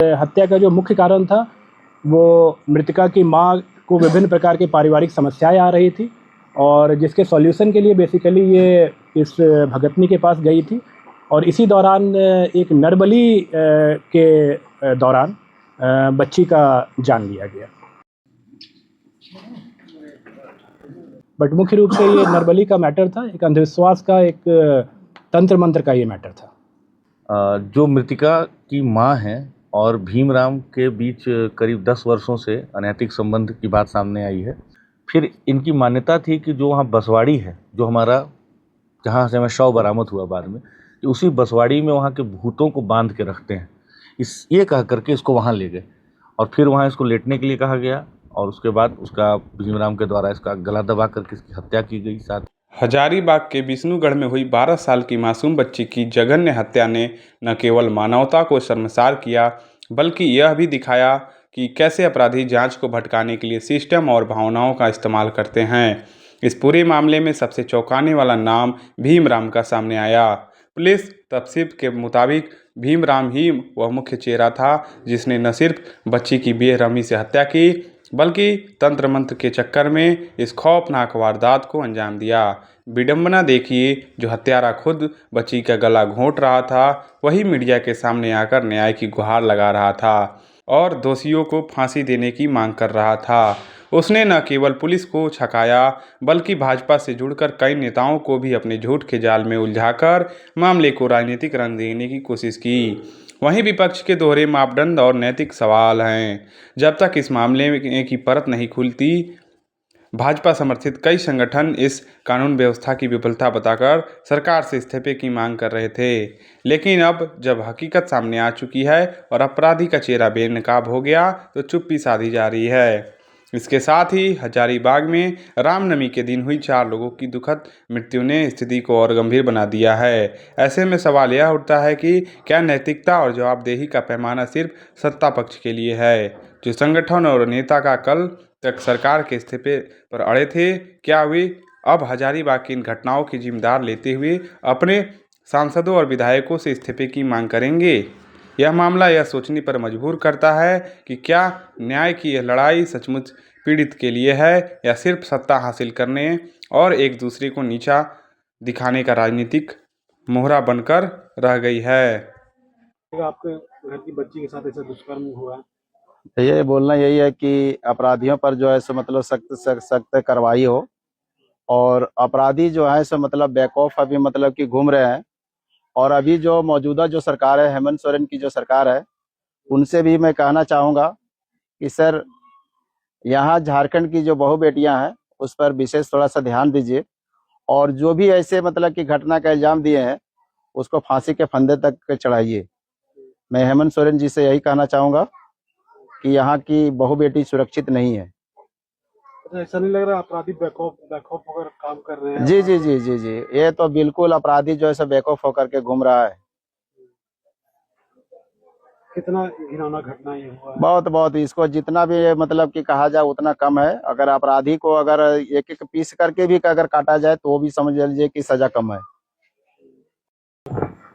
हत्या का जो मुख्य कारण था वो मृतका की मां को विभिन्न प्रकार की पारिवारिक समस्याएं आ रही थी और जिसके सॉल्यूशन के लिए बेसिकली ये इस भगतनी के पास गई थी और इसी दौरान एक नरबली के दौरान बच्ची का जान लिया गया। बट मुख्य रूप से ये नरबली का मैटर था, एक अंधविश्वास का, एक तंत्र मंत्र का ये मैटर था। जो मृतिका की मां है और भीमराम के बीच करीब 10 वर्षों से अनैतिक संबंध की बात सामने आई है। फिर इनकी मान्यता थी कि जो वहाँ बसवाड़ी है, जो हमारा जहाँ से हमें शव बरामद हुआ बाद में, कि उसी बसवाड़ी में वहाँ के भूतों को बांध के रखते हैं। ये कह करके इसको वहाँ ले गए और फिर वहाँ इसको लेटने के लिए कहा गया और उसके बाद उसका भीमराम के द्वारा इसका गला दबा करके इसकी हत्या की गई। साथ हजारीबाग के विष्णुगढ़ में हुई 12 साल की मासूम बच्ची की जघन्य हत्या ने न केवल मानवता को शर्मसार किया बल्कि यह भी दिखाया कि कैसे अपराधी जांच को भटकाने के लिए सिस्टम और भावनाओं का इस्तेमाल करते हैं। इस पूरे मामले में सबसे चौंकाने वाला नाम भीमराम का सामने आया। पुलिस तफ्तीश के मुताबिक भीमराम ही वह मुख्य चेहरा था जिसने न सिर्फ बच्ची की बेरहमी से हत्या की बल्कि तंत्र मंत्र के चक्कर में इस खौफनाक वारदात को अंजाम दिया। विडंबना देखिए, जो हत्यारा खुद बच्ची का गला घोंट रहा था वही मीडिया के सामने आकर न्याय की गुहार लगा रहा था और दोषियों को फांसी देने की मांग कर रहा था। उसने न केवल पुलिस को छकाया बल्कि भाजपा से जुड़कर कई नेताओं को भी अपने झूठ के जाल में उलझाकर मामले को राजनीतिक रंग देने की कोशिश की। वहीं विपक्ष के दोहरे मापदंड और नैतिक सवाल हैं। जब तक इस मामले की परत नहीं खुलती, भाजपा समर्थित कई संगठन इस कानून व्यवस्था की विफलता बताकर सरकार से इस्तीफे की मांग कर रहे थे। लेकिन अब जब हकीकत सामने आ चुकी है और अपराधी का चेहरा बेनकाब हो गया तो चुप्पी साधी जा रही है। इसके साथ ही हजारीबाग में रामनवमी के दिन हुई 4 लोगों की दुखद मृत्यु ने स्थिति को और गंभीर बना दिया है। ऐसे में सवाल यह उठता है कि क्या नैतिकता और जवाबदेही का पैमाना सिर्फ सत्ता पक्ष के लिए है? जो संगठन और नेता का कल तक सरकार के इस्तीफे पर अड़े थे, क्या वे अब हजारीबाग की इन घटनाओं की जिम्मेदार लेते हुए अपने सांसदों और विधायकों से इस्तीफे की मांग करेंगे? यह मामला यह सोचने पर मजबूर करता है कि क्या न्याय की यह लड़ाई सचमुच पीड़ित के लिए है या सिर्फ सत्ता हासिल करने और एक दूसरे को नीचा दिखाने का राजनीतिक मोहरा बनकर रह गई है। आपके घर की बच्ची के साथ ऐसा दुष्कर्म हुआ है, ये बोलना यही है कि अपराधियों पर जो है सो मतलब सख्त कार्रवाई हो और अपराधी जो है सो मतलब बैकऑफ अभी मतलब कि घूम रहे हैं और अभी जो मौजूदा जो सरकार है, हेमंत सोरेन की जो सरकार है, उनसे भी मैं कहना चाहूँगा कि सर यहाँ झारखंड की जो बहू बेटियां हैं उस पर विशेष थोड़ा सा ध्यान दीजिए और जो भी ऐसे मतलब कि घटना का इल्जाम दिए हैं उसको फांसी के फंदे तक चढ़ाइए। मैं हेमंत सोरेन जी से यही कहना चाहूँगा कि यहाँ की बहू बेटी सुरक्षित नहीं है। ऐसा नहीं लग रहा अपराधी बैकऑफ होकर काम कर रहे हैं? जी जी जी जी जी, ये तो बिल्कुल अपराधी जो है सो बैकऑफ होकर के घूम रहा है। कितना घिनौना घटना ये हुआ है? बहुत बहुत, इसको जितना भी मतलब कि कहा जाए उतना कम है। अगर अपराधी को अगर एक एक पीस करके भी अगर काटा जाए तो वो भी समझ लीजिए कि सजा कम है।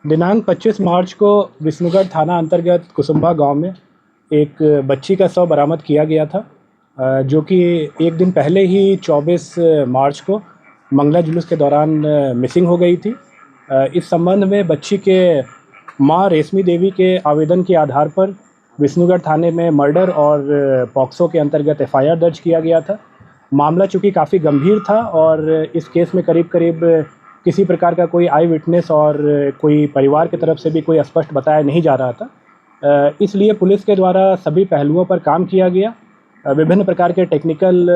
दिनांक 25 मार्च को विष्णुगढ़ थाना अंतर्गत कुसुम्भा गांव में एक बच्ची का शव बरामद किया गया था, जो कि एक दिन पहले ही 24 मार्च को मंगला जुलूस के दौरान मिसिंग हो गई थी। इस संबंध में बच्ची के मां रेशमी देवी के आवेदन के आधार पर विष्णुगढ़ थाने में मर्डर और पॉक्सो के अंतर्गत एफआईआर दर्ज किया गया था। मामला चूँकि काफ़ी गंभीर था और इस केस में करीब करीब किसी प्रकार का कोई आई विटनेस और कोई परिवार की तरफ से भी कोई स्पष्ट बताया नहीं जा रहा था, इसलिए पुलिस के द्वारा सभी पहलुओं पर काम किया गया। विभिन्न प्रकार के टेक्निकल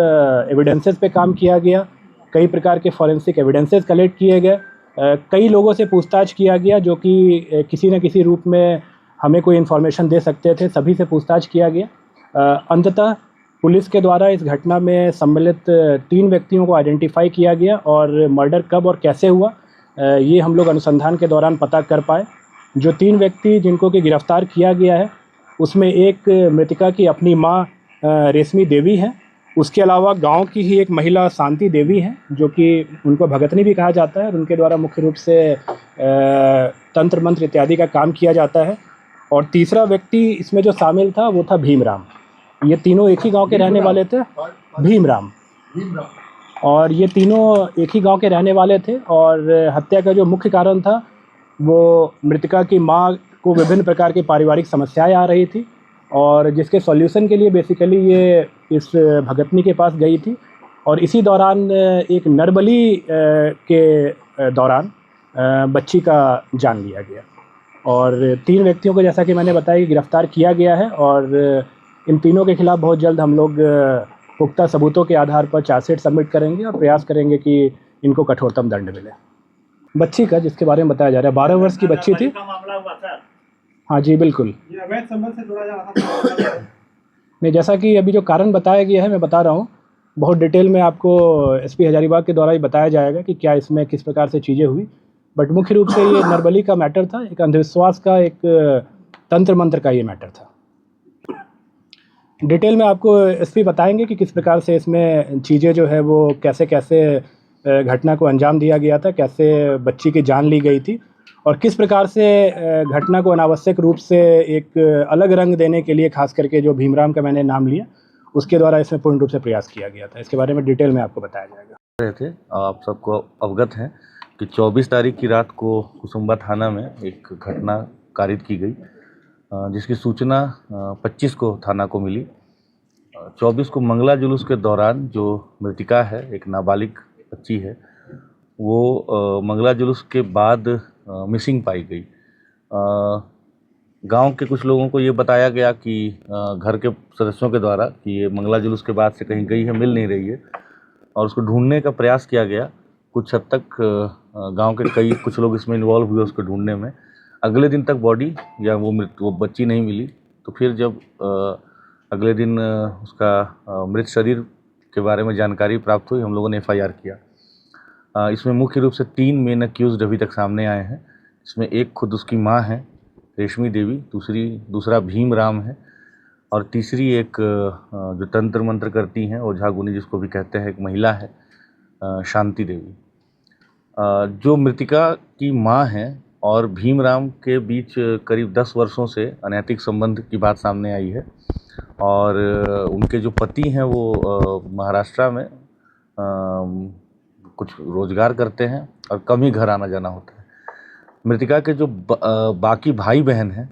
एविडेंसेस पे काम किया गया, कई प्रकार के फॉरेंसिक एविडेंसेस कलेक्ट किए गए, कई लोगों से पूछताछ किया गया जो कि किसी न किसी रूप में हमें कोई इन्फॉर्मेशन दे सकते थे, सभी से पूछताछ किया गया। अंततः पुलिस के द्वारा इस घटना में सम्मिलित 3 व्यक्तियों को आइडेंटिफाई किया गया और मर्डर कब और कैसे हुआ ये हम लोग अनुसंधान के दौरान पता कर पाए। जो 3 व्यक्ति जिनको कि गिरफ्तार किया गया है उसमें एक मृतिका की अपनी मां रेशमी देवी है, उसके अलावा गांव की ही एक महिला शांति देवी है जो कि उनको भगतनी भी कहा जाता है और उनके द्वारा मुख्य रूप से तंत्र मंत्र इत्यादि का काम किया जाता है। और तीसरा व्यक्ति इसमें जो शामिल था वो था भीमराम। ये तीनों एक ही गांव के रहने वाले थे। भीमराम। और ये तीनों एक ही गांव के रहने वाले थे और हत्या का जो मुख्य कारण था वो मृतका की मां को विभिन्न प्रकार की पारिवारिक समस्याएं आ रही थी और जिसके सॉल्यूशन के लिए बेसिकली ये इस भगतनी के पास गई थी। और इसी दौरान एक नरबली के दौरान बच्ची का जान लिया गया और 3 व्यक्तियों को जैसा कि मैंने बताया कि गिरफ्तार किया गया है और इन तीनों के खिलाफ बहुत जल्द हम लोग पुख्ता सबूतों के आधार पर चार्जशीट सबमिट करेंगे और प्रयास करेंगे कि इनको कठोरतम दंड मिले। बच्ची का जिसके बारे में बताया जा रहा है 12 वर्ष की बच्ची थी। हाँ जी बिल्कुल। ये अवैध संबंध से जुड़ा जा रहा था। नहीं, जैसा कि अभी जो कारण बताया गया है मैं बता रहा हूँ, बहुत डिटेल में आपको एसपी हजारीबाग के द्वारा ही बताया जाएगा कि क्या इसमें किस प्रकार से चीज़ें हुई। बट मुख्य रूप से ये नरबली का मैटर था, एक अंधविश्वास का, एक तंत्र मंत्र का ये मैटर था। डिटेल में आपको एसपी बताएंगे कि किस प्रकार से इसमें चीज़ें जो है वो कैसे कैसे घटना को अंजाम दिया गया था, कैसे बच्ची की जान ली गई थी और किस प्रकार से घटना को अनावश्यक रूप से एक अलग रंग देने के लिए खास करके जो भीमराम का मैंने नाम लिया उसके द्वारा इसमें पूर्ण रूप से प्रयास किया गया था। इसके बारे में डिटेल में आपको बताया जाएगा। रहे थे आप सबको अवगत हैं कि 24 तारीख की रात को कुसुम्बा थाना में एक घटना कारित की गई जिसकी सूचना 25 को थाना को मिली। 24 को मंगला जुलूस के दौरान जो मृतिका है, एक नाबालिग बच्ची है, वो मंगला जुलूस के बाद मिसिंग पाई गई। गांव के कुछ लोगों को ये बताया गया कि घर के सदस्यों के द्वारा कि ये मंगला जुलूस के बाद से कहीं गई है, मिल नहीं रही है और उसको ढूंढने का प्रयास किया गया। कुछ हद तक गांव के कुछ लोग इसमें इन्वॉल्व हुए उसको ढूंढने में। अगले दिन तक बॉडी या वो बच्ची नहीं मिली। तो फिर जब अगले दिन उसका मृत शरीर के बारे में जानकारी प्राप्त हुई, हम लोगों ने FIR किया। इसमें मुख्य रूप से 3 मेन अक्यूज़्ड अभी तक सामने आए हैं। इसमें एक खुद उसकी माँ है रेशमी देवी, दूसरा भीमराम है और तीसरी एक जो तंत्र मंत्र करती हैं, ओझा गुनी जिसको भी कहते हैं, एक महिला है शांति देवी। जो मृतिका की माँ है और भीमराम के बीच करीब 10 वर्षों से अनैतिक संबंध की बात सामने आई है और उनके जो पति हैं वो महाराष्ट्र में कुछ रोजगार करते हैं और कम ही घर आना जाना होता है। मृतिका के जो बाकी भाई बहन हैं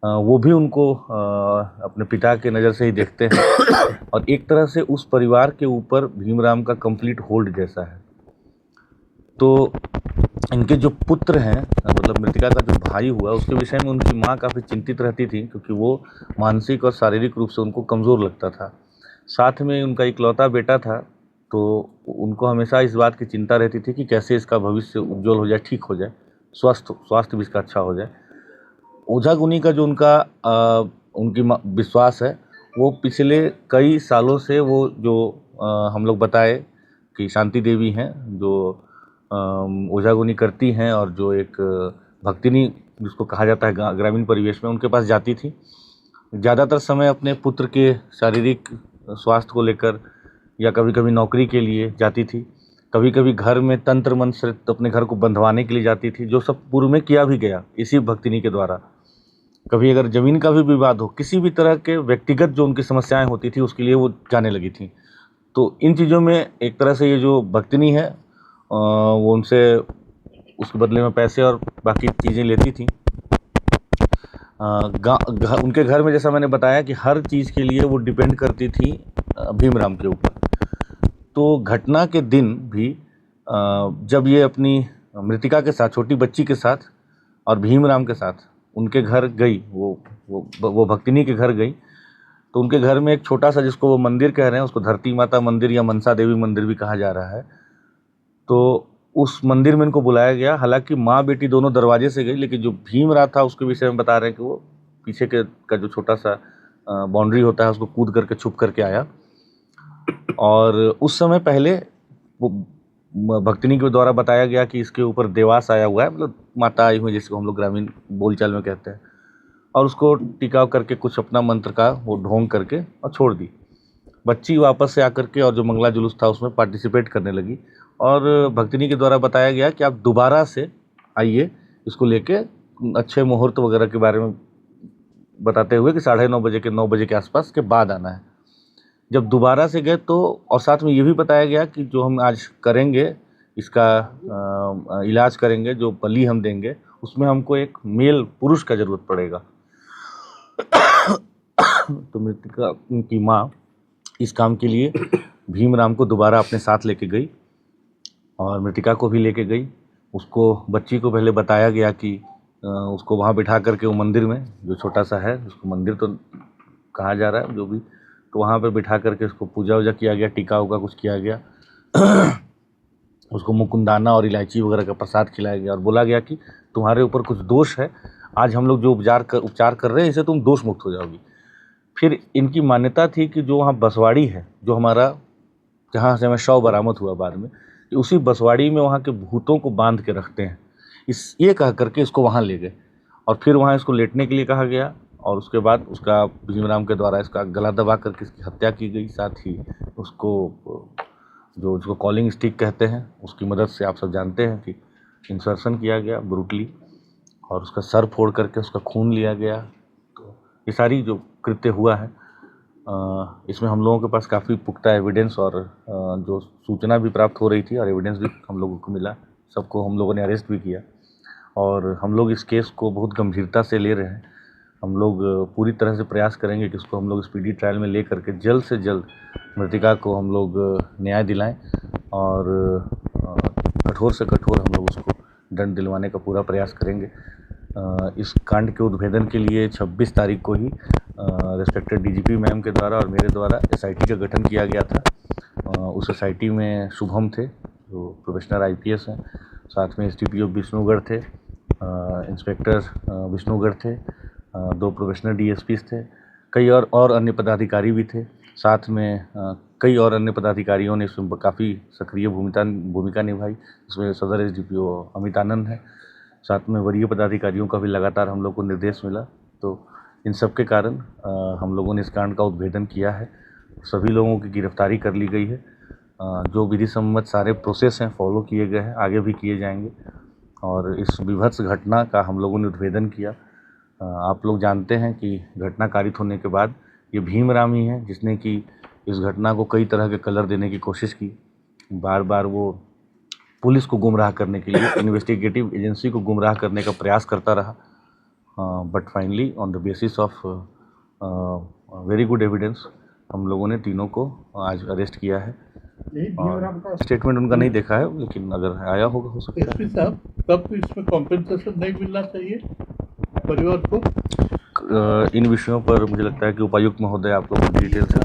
वो भी उनको अपने पिता के नज़र से ही देखते हैं और एक तरह से उस परिवार के ऊपर भीमराम का कंप्लीट होल्ड जैसा है। तो इनके जो पुत्र हैं, मतलब मृतिका का जो भाई हुआ, उसके विषय में उनकी माँ काफ़ी चिंतित रहती थी क्योंकि वो मानसिक और शारीरिक रूप से उनको कमज़ोर लगता था। साथ में उनका इकलौता बेटा था, तो उनको हमेशा इस बात की चिंता रहती थी कि कैसे इसका भविष्य उज्जवल हो जाए, ठीक हो जाए, स्वास्थ्य भी इसका अच्छा हो जाए। ओझा गुनी का जो उनकी विश्वास है, वो पिछले कई सालों से वो जो हम लोग बताए कि शांति देवी हैं जो ओझा गुनी करती हैं और जो एक भक्तिनी जिसको कहा जाता है ग्रामीण परिवेश में, उनके पास जाती थी। ज़्यादातर समय अपने पुत्र के शारीरिक स्वास्थ्य को लेकर या कभी कभी नौकरी के लिए जाती थी, कभी कभी घर में तंत्र मंत्र से अपने घर को बंधवाने के लिए जाती थी, जो सब पूर्व में किया भी गया इसी भक्तिनी के द्वारा। कभी अगर ज़मीन का भी विवाद हो, किसी भी तरह के व्यक्तिगत जो उनकी समस्याएं होती थी, उसके लिए वो जाने लगी थी। तो इन चीज़ों में एक तरह से ये जो भक्तिनी है वो उनसे उसके बदले में पैसे और बाकी चीज़ें लेती थी। उनके घर में जैसा मैंने बताया कि हर चीज़ के लिए वो डिपेंड करती थी भीमराम के ऊपर। तो घटना के दिन भी जब ये अपनी मृतिका के साथ, छोटी बच्ची के साथ और भीमराम के साथ उनके घर गई, वो भक्तिनी के घर गई, तो उनके घर में एक छोटा सा, जिसको वो मंदिर कह रहे हैं, उसको धरती माता मंदिर या मनसा देवी मंदिर भी कहा जा रहा है, तो उस मंदिर में इनको बुलाया गया। हालांकि माँ बेटी दोनों दरवाजे से गई, लेकिन जो भीमराम था उसके विषय में बता रहे हैं कि वो पीछे का जो छोटा सा बाउंड्री होता है उसको कूद करके छुप करके आया। और उस समय पहले वो भक्तिनी के द्वारा बताया गया कि इसके ऊपर देवास आया हुआ है, मतलब माता आई हुई जिसको हम लोग ग्रामीण बोलचाल में कहते हैं, और उसको टिकाव करके कुछ अपना मंत्र का वो ढोंग करके और छोड़ दी। बच्ची वापस से आकर के और जो मंगला जुलूस था उसमें पार्टिसिपेट करने लगी और भक्तिनी के द्वारा बताया गया कि आप दोबारा से आइए, इसको लेके अच्छे मुहूर्त वगैरह के बारे में बताते हुए कि 9:30 बजे के 9 बजे के आसपास के बाद आना है। जब दोबारा से गए तो और साथ में ये भी बताया गया कि जो हम आज करेंगे इसका इलाज करेंगे, जो बलि हम देंगे उसमें हमको एक मेल पुरुष का ज़रूरत पड़ेगा। तो मृतिका की माँ इस काम के लिए भीमराम को दोबारा अपने साथ लेके गई और मृतिका को भी लेके गई। उसको बच्ची को पहले बताया गया कि उसको वहाँ बिठा करके वो मंदिर में, जो छोटा सा है उसको मंदिर तो कहा जा रहा है जो भी, तो वहाँ पे बिठा करके उसको पूजा वूजा किया गया, टीका उका कुछ किया गया। उसको मुकुंदाना और इलायची वगैरह का प्रसाद खिलाया गया और बोला गया कि तुम्हारे ऊपर कुछ दोष है, आज हम लोग जो उपचार कर रहे हैं इससे तुम दोष मुक्त हो जाओगी। फिर इनकी मान्यता थी कि जो वहाँ बसवाड़ी है, जो हमारा जहाँ से हमें शव बरामद हुआ बाद में, उसी बसवाड़ी में वहाँ के भूतों को बांध के रखते हैं। ये कह करके इसको वहाँ ले गए और फिर वहाँ इसको लेटने के लिए कहा गया और उसके बाद उसका भीमराम के द्वारा इसका गला दबा करके इसकी हत्या की गई। साथ ही उसको कॉलिंग स्टिक कहते हैं उसकी मदद से, आप सब जानते हैं कि इंसर्शन किया गया ब्रूटली, और उसका सर फोड़ करके उसका खून लिया गया। तो ये सारी जो कृत्य हुआ है इसमें हम लोगों के पास काफ़ी पुख्ता एविडेंस और जो सूचना भी प्राप्त हो रही थी और एविडेंस भी हम लोगों को मिला। सबको हम लोगों ने अरेस्ट भी किया और हम लोग इस केस को बहुत गंभीरता से ले रहे हैं। हम लोग पूरी तरह से प्रयास करेंगे कि इसको हम लोग स्पीडी ट्रायल में ले करके जल्द से जल्द मृतिका को हम लोग न्याय दिलाएं और कठोर से कठोर हम लोग उसको दंड दिलवाने का पूरा प्रयास करेंगे। इस कांड के उद्भेदन के लिए 26 तारीख को ही रेस्पेक्टेड डीजीपी मैम के द्वारा और मेरे द्वारा एसआईटी का गठन किया गया था। उस एसआईटी में शुभम थे जो प्रोफेशनल आईपीएस हैं, साथ में एसडीपीओ विष्णुगढ़ थे, इंस्पेक्टर विष्णुगढ़ थे, 2 प्रोफेशनल डीएसपीस थे, कई और अन्य पदाधिकारी भी थे। साथ में कई और अन्य पदाधिकारियों ने इसमें काफ़ी सक्रिय भूमिका निभाई। इसमें सदर एसडीपीओ अमित आनंद है, साथ में वरीय पदाधिकारियों का भी लगातार हम लोग को निर्देश मिला। तो इन सब के कारण हम लोगों ने इस कांड का उद्भेदन किया है। सभी लोगों की गिरफ्तारी कर ली गई है। जो विधि सम्मत सारे प्रोसेस हैं फॉलो किए गए हैं, आगे भी किए जाएंगे और इस विभत्स घटना का हम लोगों ने उद्भेदन किया। आप लोग जानते हैं कि घटना कारित होने के बाद ये भीमराम ही है जिसने कि इस घटना को कई तरह के कलर देने की कोशिश की। बार बार वो पुलिस को गुमराह करने के लिए, इन्वेस्टिगेटिव एजेंसी को गुमराह करने का प्रयास करता रहा, but finally on the basis of very good evidence हम लोगों ने तीनों को आज अरेस्ट किया है। और स्टेटमेंट उनका नहीं देखा है, लेकिन अगर आया होगा हो सकता है। एसपी साहब, तब इसमें कॉम्पेंसेशन नहीं मिलना चाहिए परिवार को? इन विषयों पर मुझे लगता है कि उपायुक्त महोदय आप लोगों को डिटेल से